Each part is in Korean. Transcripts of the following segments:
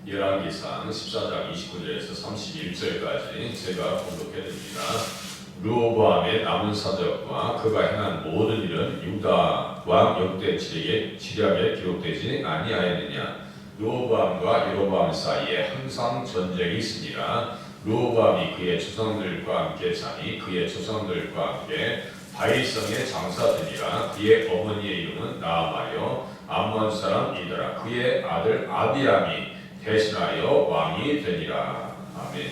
열왕기상 14장 29절에서 31절까지 제가 봉독해드립니다. 르호보암의 남은 사적과 그가 행한 모든 일은 유다 왕 역대지략에 기록되지 아니하였느냐. 르호보암과 여로보암 사이에 항상 전쟁이 있으니라. 르호보암이 그의 조상들과 함께 자니 그의 조상들과 함께 바일성에 장사되니라. 그의 어머니의 이름은 나아마요 암몬 사람 이더라. 그의 아들 아비암이 대신하여 왕이 되니라. 아멘.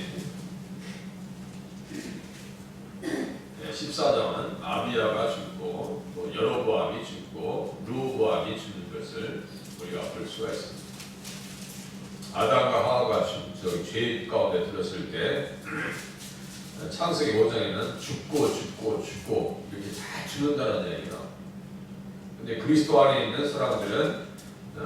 14장은 아비야가 죽고 또 여로보암이 죽고 르호보암이 죽는 것을 우리가 볼 수가 있습니다. 아담과 하와가 죄 가운데 들었을 때 창세기 5장에는 죽고 이렇게 다 죽는다는 얘기가. 근데 그리스도 안에 있는 사람들은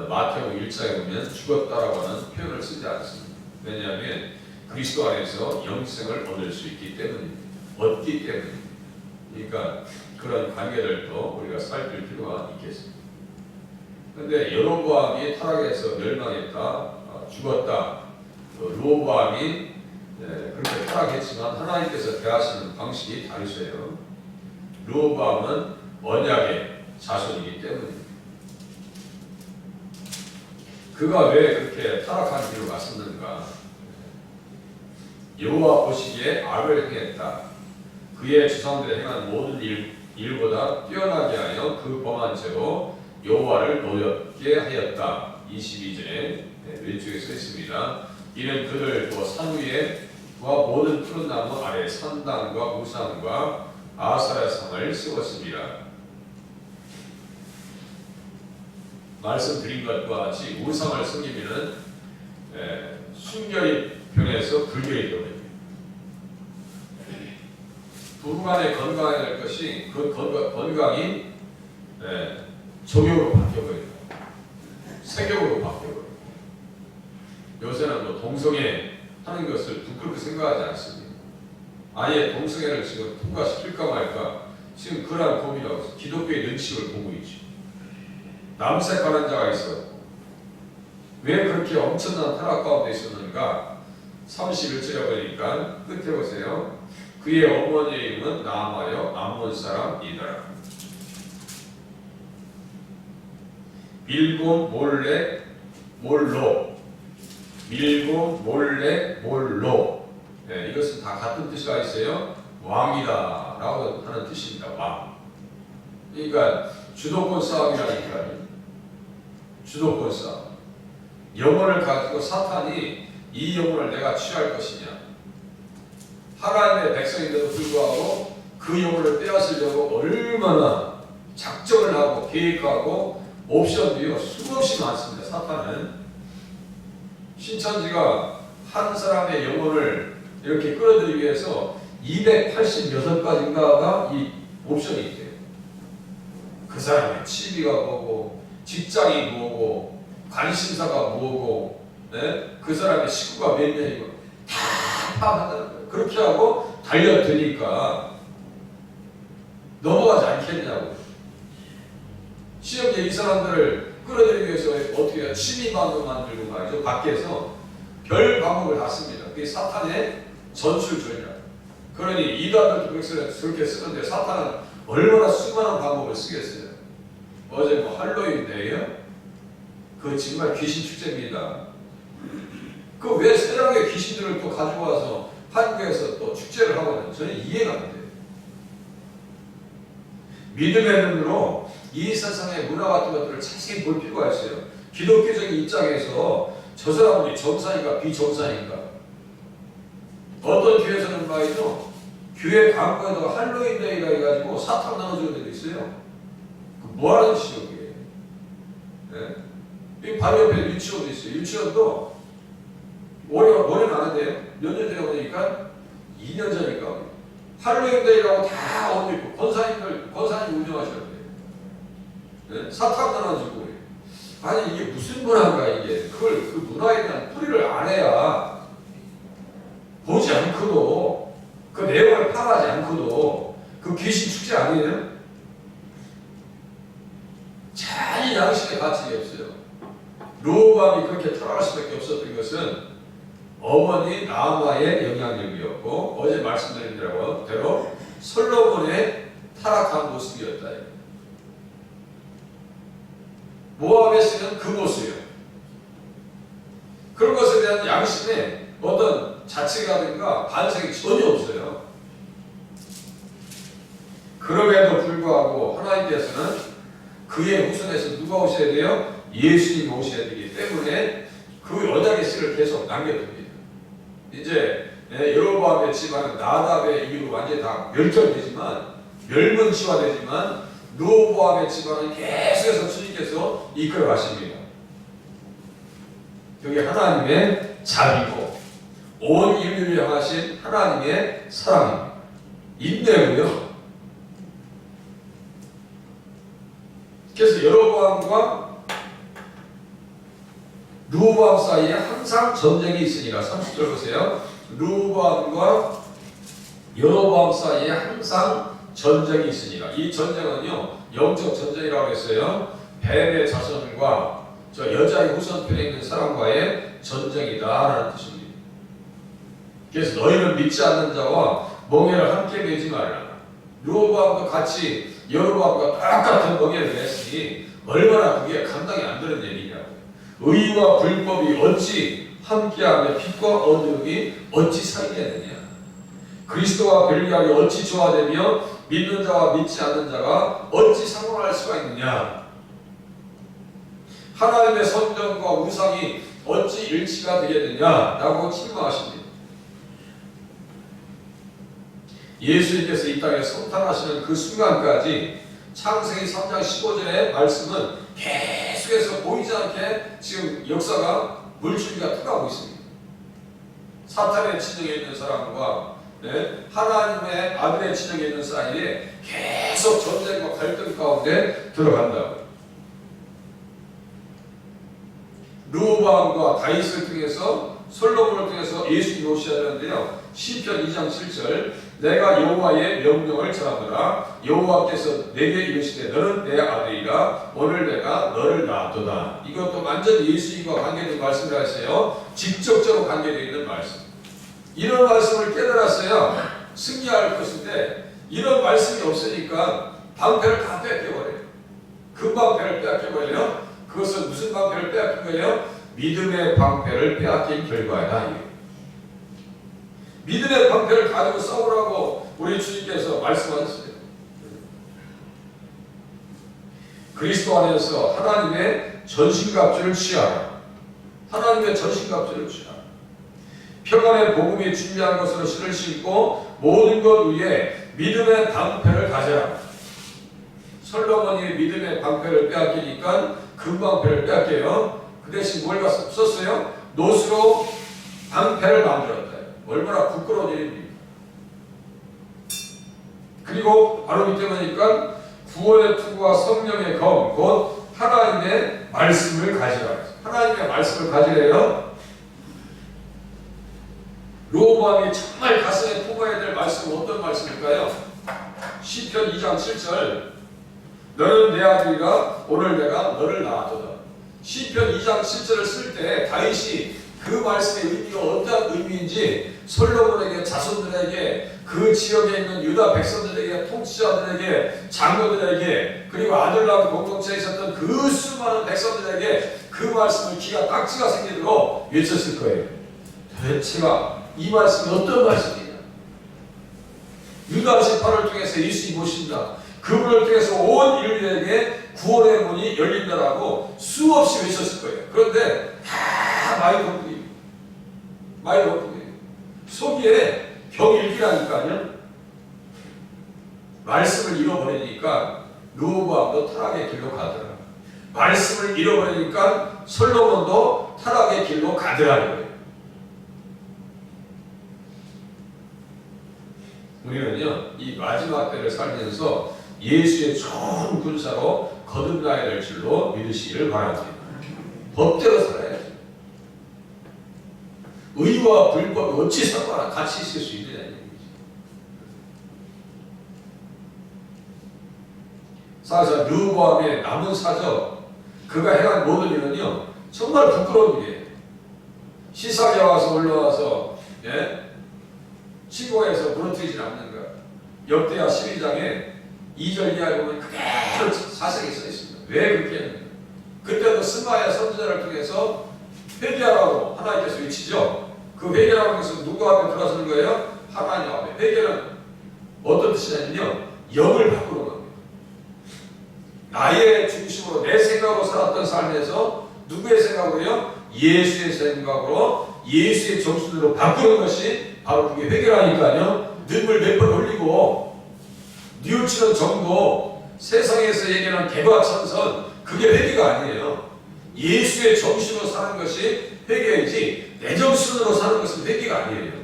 마태복음 1장에 보면 죽었다라고 하는 표현을 쓰지 않습니다. 왜냐하면 그리스도 안에서 영생을 얻을 수 있기 때문입니다. 얻기 때문입니다. 그러니까 그런 관계들도 우리가 살필 필요가 있겠습니다. 그런데 여로보암이 타락해서 멸망했다, 죽었다. 르호보암이 그렇게 타락했지만 하나님께서 대하시는 방식이 다르셔요. 르호보암은 언약의 자손이기 때문입니다. 그가 왜 그렇게 타락한 길로 갔었는가? 여호와 보시기에 악을 행했다. 그의 조상들이 행한 모든 일보다 뛰어나게 하여 그 범한 죄로 여호와를 노엽게 하였다. 22절에 왼쪽에 써 있습니다. 이는 그를 또 산 위에 모든 푸른 나무 아래 산당과 우상과 아사랴 상을 세웠습니다. 말씀드린 것과 같이 우상을 섬기면은 순결이 변해서 불결이 됩니다. 부부간에 건강해야 될 것이 그 건강이 정욕으로 바뀌어버립니다. 세격으로 바뀌어버립니다. 요새는 뭐 동성애 하는 것을 부끄럽게 생각하지 않습니다. 아예 동성애를 지금 통과시킬까 말까 지금 그러한 고민하고 있어요. 기독교의 눈치를 보고 있죠. 남색하는 자가 있어. 왜 그렇게 엄청난 타락 가운데 있었는가? 31절에 보니까 끝에 보세요. 그의 어머니의 이름은 나아마요 암몬 사람 이더라. 밀고 몰래 몰로. 이것은 다 같은 뜻이 있어요. 왕이다 라고 하는 뜻입니다. 왕. 그러니까 주도권 싸움이라니까요. 주도권 싸움. 영혼을 가지고 사탄이 이 영혼을 내가 취할 것이냐. 하나님의 백성인데도 불구하고 그 영혼을 빼앗으려고 얼마나 작정을 하고 계획하고 옵션도요 수없이 많습니다. 사탄은 신천지가 한 사람의 영혼을 이렇게 끌어들이기 위해서 286가지인가가 이 옵션이 있대요. 그 사람의 취미가 뭐고 직장이 뭐고 관심사가 뭐고 그 사람의 식구가 몇 명이고 다 파악한다는 거예요. 그렇게 하고 달려드니까 넘어가지 않겠냐고. 시험에 이 사람들을 끌어들이기 위해서 어떻게 해요? 취미반도 만들고 말이죠. 밖에서 별 방법을 다 씁니다. 그게 사탄의 전술 전략. 그러니 이단들도 그렇게 쓰는데 사탄은 얼마나 수많은 방법을 쓰겠어요. 어제 뭐 할로윈데이요? 그거 정말 귀신 축제입니다. 그 왜 세상의 귀신들을 또 가지고 와서 한국에서 또 축제를 하거든요. 저는 이해가 안 돼요. 믿음의 눈으로 이 세상의 문화 같은 것들을 자세히 볼 필요가 있어요. 기독교적인 입장에서 저 사람들이 정상인가 비정상인가. 어떤 교회에서는 말이죠. 교회 광고에다가 할로윈데이가 해가지고 사탕 나눠주는 데도 있어요. 뭐 하는 짓이죠 그게. 이 바로 옆에 유치원도 있어요. 유치원도 올해는 안 한대요. 몇 년 전에 보니까 2년 전일까 할로윈데이라고 다 옷 입고 권사님 운영하시는데 사탕 나눠주고. 아니 이게 무슨 문화인가 이게. 그걸 그 문화에 대한 뿌리를 안 해야 보지 않고도 그 내용을 파악하지 않고도 그 귀신 축제 아니에요? 전혀 양심의 가치가 없어요. 르호보암이 그렇게 타락할 수밖에 없었던 것은 어머니 나아마의 영향력이었고, 어제 말씀드린 대로 솔로몬의 타락한 모습이었다. 모압에서는 그 모습이에요. 그런 것에 대한 양심에 어떤 자체라든가 반성이 전혀 없어요. 그럼에도 불구하고 하나님께서는 그의 후손에서 누가 오셔야 돼요? 예수님이 오셔야 되기 때문에 그 여자의 씨를 계속 남겨둡니다. 이제 여로보암의 집안은 나답의 이후로 완전히 다 멸망치화되지만 르호보암의 집안은 계속해서 주님께서 이끌어 가십니다. 그게 하나님의 자비고 온 인류를 향하신 하나님의 사랑입니다. 인내고요. 그래서 여로보암과 르호보암 사이에 항상 전쟁이 있으니라. 30절 보세요. 르호보암과 여로보암 사이에 항상 전쟁이 있으니라. 이 전쟁은요, 영적 전쟁이라고 했어요. 뱀의 자손과 저 여자의 후손편에 있는 사람과의 전쟁이다라는 뜻입니다. 그래서 너희는 믿지 않는 자와 멍에를 함께 매지 말라. 르호보암도 같이 여로보암과 똑같은 멍에를 맸으니 얼마나 그게 감당이 안 되는 일이냐고. 의와 불법이 어찌 함께하며 빛과 어둠이 어찌 사이겠느냐. 그리스도와 벨리알이 어찌 조화되며 믿는 자와 믿지 않는 자가 어찌 상관할 수가 있느냐. 하나님의 성전과 우상이 어찌 일치가 되겠느냐라고 책망하십니다. 예수님께서 이 땅에 성탄하시는 그 순간까지 창세기 3장 15절의 말씀은 계속해서 보이지 않게 지금 역사가 물줄기가 통하고 있습니다. 사탄의 진영에 있는 사람과 하나님의 아들의 진영에 있는 사이에 계속 전쟁과 갈등 가운데 들어간다고. 르호보암과 다윗을 통해서 솔로몬을 통해서 예수님이 오셔야 되는데요. 시편 2장 7절 내가 여호와의 명령을 전하노라. 여호와께서 내게 이르시되 너는 내 아들이라 오늘 내가 너를 낳았도다. 이것도 완전히 예수님과 관계된 말씀을 하세요. 직접적으로 관계되어 있는 말씀. 이런 말씀을 깨달았어야 승리할 것인데 이런 말씀이 없으니까 방패를 다 뺏겨버려요. 그 방패를 뺏겨버려요. 그것은 무슨 방패를 빼앗긴 거예요? 믿음의 방패를 빼앗긴 결과이다. 믿음의 방패를 가지고 싸우라고 우리 주님께서 말씀하셨어요. 그리스도 안에서 하나님의 전신갑주를 취하라. 하나님의 전신갑주를 취하라. 평안의 복음이 준비한 것으로 신을 신고 모든 것 위에 믿음의 방패를 가져라. 솔로몬이 믿음의 방패를 빼앗기니까 금방패를 빼앗겨요. 그 대신 뭘 썼어요? 노수로 방패를 만들었다. 얼마나 부끄러운 일입니까? 그리고 바로 밑에 보니까 구원의 투구와 성령의 검, 곧 하나님의 말씀을 가지라. 하나님의 말씀을 가지래요. 르호보암이 정말 가슴에 품어야 될 말씀은 어떤 말씀일까요? 시편 2장 7절 너는 내 아들이라 오늘 내가 너를 낳았도다. 시편 2장 7절을 쓸 때 다윗이 그 말씀의 의미가 어떤 의미인지 솔로몬에게 자손들에게 그 지역에 있는 유다 백성들에게 통치자들에게 장로들에게 그리고 아들 낳은 공동체에 있었던 그 수많은 백성들에게 그 말씀을 귀가 딱지가 생기도록 외쳤을 거예요. 대체가 이 말씀이 어떤 말씀이냐. 유다 지파를 통해서 예수님이 오신다. 그분을 통해서 온 인류에게 구원의 문이 열린다라고 수없이 외쳤을 거예요. 그런데 다 마이너프입니다. 마이너프입니다. 속에 병일기라니까요. 말씀을 잃어버리니까 르호보암도 타락의 길로 가더라. 말씀을 잃어버리니까 솔로몬도 타락의 길로 가더라는 거예요. 우리는요, 이 마지막 때를 살면서 예수의 좋은 군사로 거듭나야 될 줄로 믿으시기를 바랍니다. 법대로 살아야죠. 의와 불법이 어찌 상관없이 같이 있을 수 있느냐 이 얘기죠. 사실 르호보암의 남은 사적 그가 행한 모든 일은요 정말 부끄러운 일이에요. 시사에 와서 올라와서 치고해서 무너뜨리지 않는 것. 역대하 12장에 2절 이하에 보면 그대로 자세히 써 있습니다. 왜 그렇게 했는가. 그때도 스마야 선지자를 통해서 회개하라고 하나님께서 외치죠. 그 회개라는 것은 누구 앞에 들어서는 거예요? 하나님 앞에. 회개는 어떤 뜻이냐면요, 영을 바꾸는 겁니다. 나의 중심으로 내 생각으로 살았던 삶에서 누구의 생각으로요? 예수의 생각으로, 예수의 정신으로 바꾸는 것이 바로 그게 회개라니까요. 눈물 몇 번 흘리고 뉘우치는 정도, 세상에서 얘기하는 개과천선, 그게 회개가 아니에요. 예수의 정신으로 사는 것이 회개이지 내 정신으로 사는 것은 회개가 아니에요.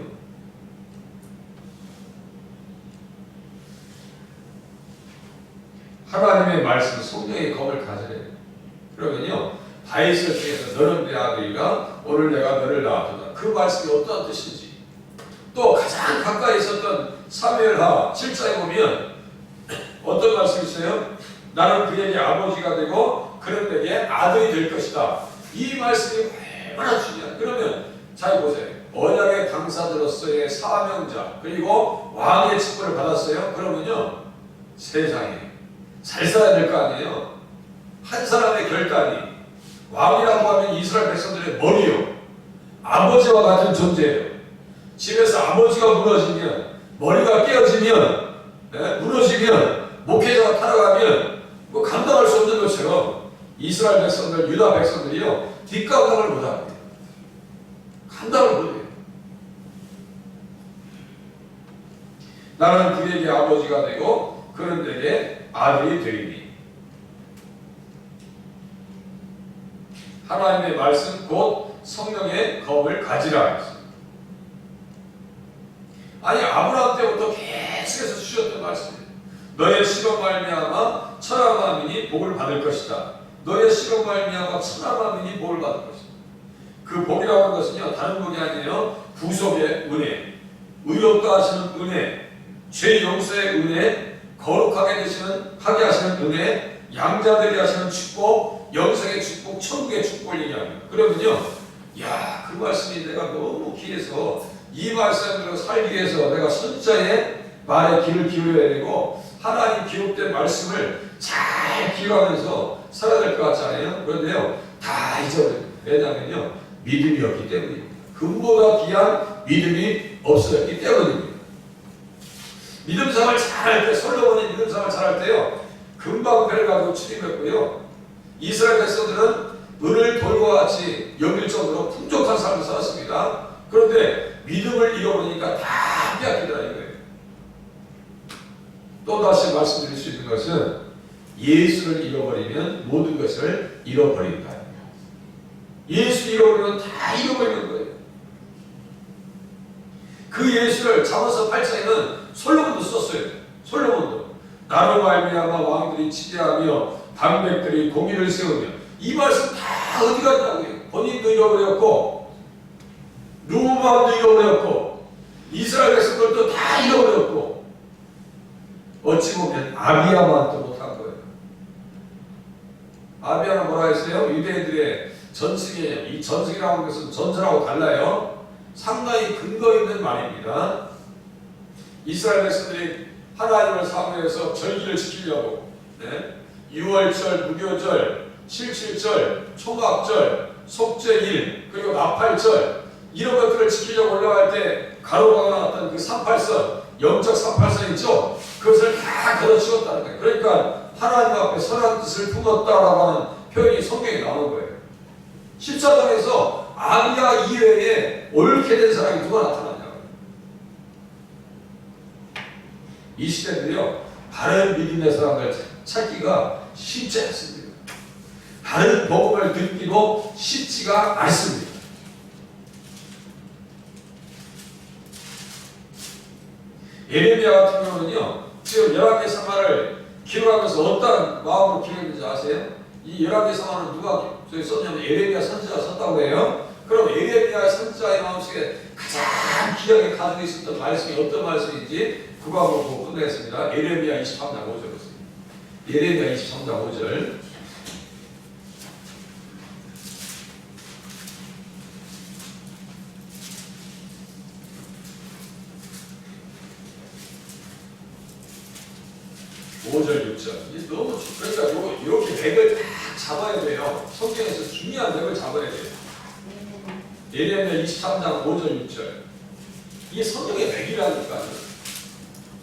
하나님의 말씀, 성령의 검을 가지래요. 그러면요, 다윗을 통해서 너는 내 아들이라 오늘 내가 너를 낳았다. 그 말씀이 어떠한 뜻인지, 또 가장 가까이 있었던 사무엘하 7장에 보면 어떤 말씀이 있어요? 나는 그에게 아버지가 되고 그는 내게 아들이 될 것이다. 이 말씀이 얼마나 중요해요. 그러면 잘 보세요. 언약의 당사자로서의 사명자, 그리고 왕의 직분을 받았어요. 그러면요, 세상에 잘 살아야 될 거 아니에요. 한 사람의 결단이, 왕이라고 하면 이스라엘 백성들의 머리요, 아버지와 같은 존재예요. 집에서 아버지가 무너지면, 머리가 깨어지면, 무너지면, 목회자가 타락하면 뭐 감당할 수 없는 것처럼 이스라엘 백성들, 유다 백성들이요, 뒷감당을 못합니다. 감당을 못해요. 나는 그에게 아버지가 되고 그는 내게 아들이 되리니. 하나님의 말씀 곧 성령의 검을 가지라 했습니다. 아니, 아브라함 때부터 계속해서 주셨던 말씀이에요. 너의 씨로 말미암아 천하만민이 복을 받을 것이다. 너의 씨로 말미암아 천하만민이 복을 받을 것이다. 그 복이라고 하는 것은요, 다른 복이 아니에요. 구속의 은혜, 의롭다 하시는 은혜, 죄 용서의 은혜, 거룩하게 하게 하시는 은혜, 양자들이 하시는 축복, 영생의 축복, 천국의 축복을 얘기합니다. 그러면요, 야, 그 말씀이 내가 너무 귀해서 이 말씀으로 살기 위해서 내가 선자의 말에 귀를 기울여야 되고 하나님 기록된 말씀을 잘 기억하면서 살아야 될 것 같잖아요. 그런데요, 다 잊어버려요. 왜냐하면요, 믿음이 없기 때문입니다. 금보다 귀한 믿음이 없었기 때문입니다. 믿음 생활 잘할 때, 솔로몬이 믿음 생활 잘할 때요, 금방 배를 가지고 출입했고요, 이스라엘 백성들은 은을 돌과 같이 여길 정도로 풍족한 삶을 살았습니다. 그런데 믿음을 잃어버리니까 다 빼앗기더라는 거예요. 또다시 말씀드릴 수 있는 것은 예수를 잃어버리면 모든 것을 잃어버린다. 예수 잃어버리면 다 잃어버리는 거예요. 그 예수를 잠언서 8장에는 솔로몬도 썼어요. 솔로몬도 나로 말미암아 왕들이 치대하며 방백들이 공의를 세우며, 이 말씀 다 어디 갔냐고요. 본인도 잃어버렸고 르호보암도 잃어버렸고 이스라엘 백성들도 다 잃어버렸고, 어찌 보면 아비야만도 못한 거예요. 아비야는 뭐라 했어요? 유대인들의 전승이에요. 이 전승이라고 하는 것은 전설하고 달라요. 상당히 근거 있는 말입니다. 이스라엘 백성들이 하나님을 사모해서 절기를 지키려고, 유월절, 무교절, 칠칠절, 총각절, 속죄일, 그리고 나팔절, 이런 것들을 지키려고 올라갈 때 가로가 나왔던 그 38선, 영적 38선 있죠? 그것을 다 걷어치웠다는 거예요. 그러니까 하나님 앞에 선한 뜻을 품었다라고 하는 표현이 성경에 나오는 거예요. 14장에서 아비야 이외에 옳게 된 사람이 누가 나타났냐고. 이 시대는요, 바른 믿음의 사람을 찾기가 쉽지 않습니다. 바른 복음을 듣기도 쉽지가 않습니다. 예레미야 같은 경우는요, 지금 열왕기상하를 기록하면서 어떤 마음으로 기록했는지 아세요? 이 열왕기상하는 누가 썼냐면 예레미야 선지자가 썼다고 해요. 그럼 예레미야 선지자의 마음속에 가장 기억에 가지고 있었던 말씀이 어떤 말씀인지 그거 한번 보고 끝내겠습니다. 예레미야 23장 5절 보세요. 예레미야 23장 5절. 5절, 6절. 이게 너무 그러니까 이렇게 맥을 다 잡아야 돼요. 성경에서 중요한 맥을 잡아야 돼요. 예레미야 23장 5절, 6절. 이게 성경의 맥이라니까요.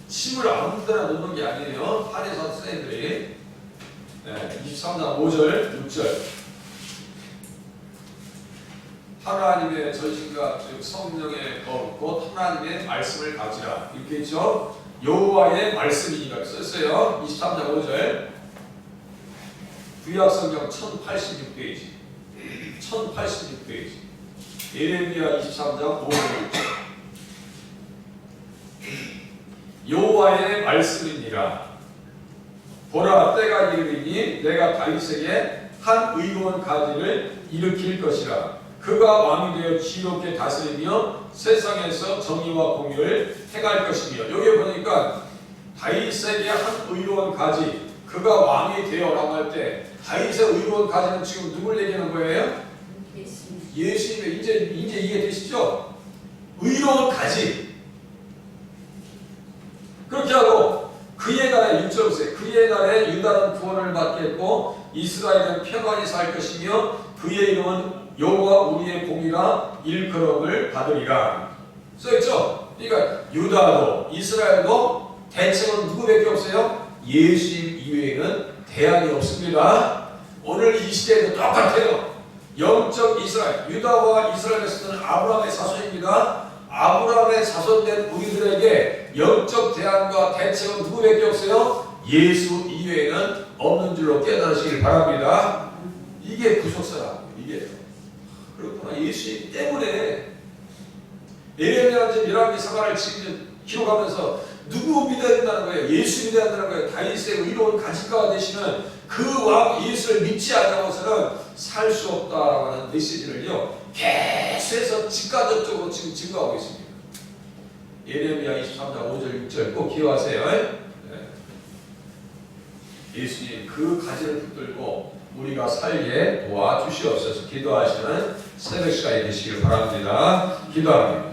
침을 아무 데나 놓는 게 아니에요. 한의사 선생님들이. 23장 5절, 6절. 하나님의 전신과 즉 성령의 곧 하나님의 말씀을 가지라. 이렇게 있죠. 여호와의 말씀이니까 썼어요. 23장 5절. 구약성경 1086페이지. 1086페이지. 예레미야 23장 5절. 여호와의 말씀이니라. 보라, 때가 이르리니 내가 다윗에게 한 의로운 가지를 일으킬 것이라. 그가 왕이 되어 지혜롭게 다스리며 세상에서 정의와 공의를 행할 것이며. 여기 보니까 다윗에게 한 의로운 가지, 그가 왕이 되어라고 할 때 다윗의 의로운 가지는 지금 누굴 얘기하는 거예요? 예수님의. 이제 이해되시죠? 의로운 가지. 그렇게 하고 그의 날에 6절 보세요. 그의 날에 유다는 구원을 받겠고 이스라엘은 평안히 살 것이며 그의 이름은 여호와 우리의 공의라 일컬음을 받으리라. 써있죠? 그러니까 유다도 이스라엘도 대책은 누구밖에 없어요? 예수님 이외에는 대안이 없습니다. 오늘 이 시대에도 똑같아요. 영적 이스라엘, 유다와 이스라엘에서는 아브라함의 자손입니다. 아브라함의 자손된 우리들에게 영적 대안과 대책은 누구밖에 없어요? 예수 이외에는 없는 줄로 깨달으시길 바랍니다. 이게 구속사라. 이게 그렇구나. 예수님 때문에 예레미야는 미라미 사과를 지금 기록하면서 누구 믿어야 된다는 거예요? 예수 믿어야 된다는 거예요. 다윗의 의로운 가지가가 되시는 그 왕 예수를 믿지 않고서는 살 수 없다라고 하는 메시지를요 계속해서 직간접적으로 지금 증거하고 있습니다. 예레미야 23장 5절 6절 꼭 기억하세요. 예수님 그 가지를 붙들고 우리가 살게 도와주시옵소서. 기도하시는 새벽 시간이 되시길 바랍니다. 기도합니다.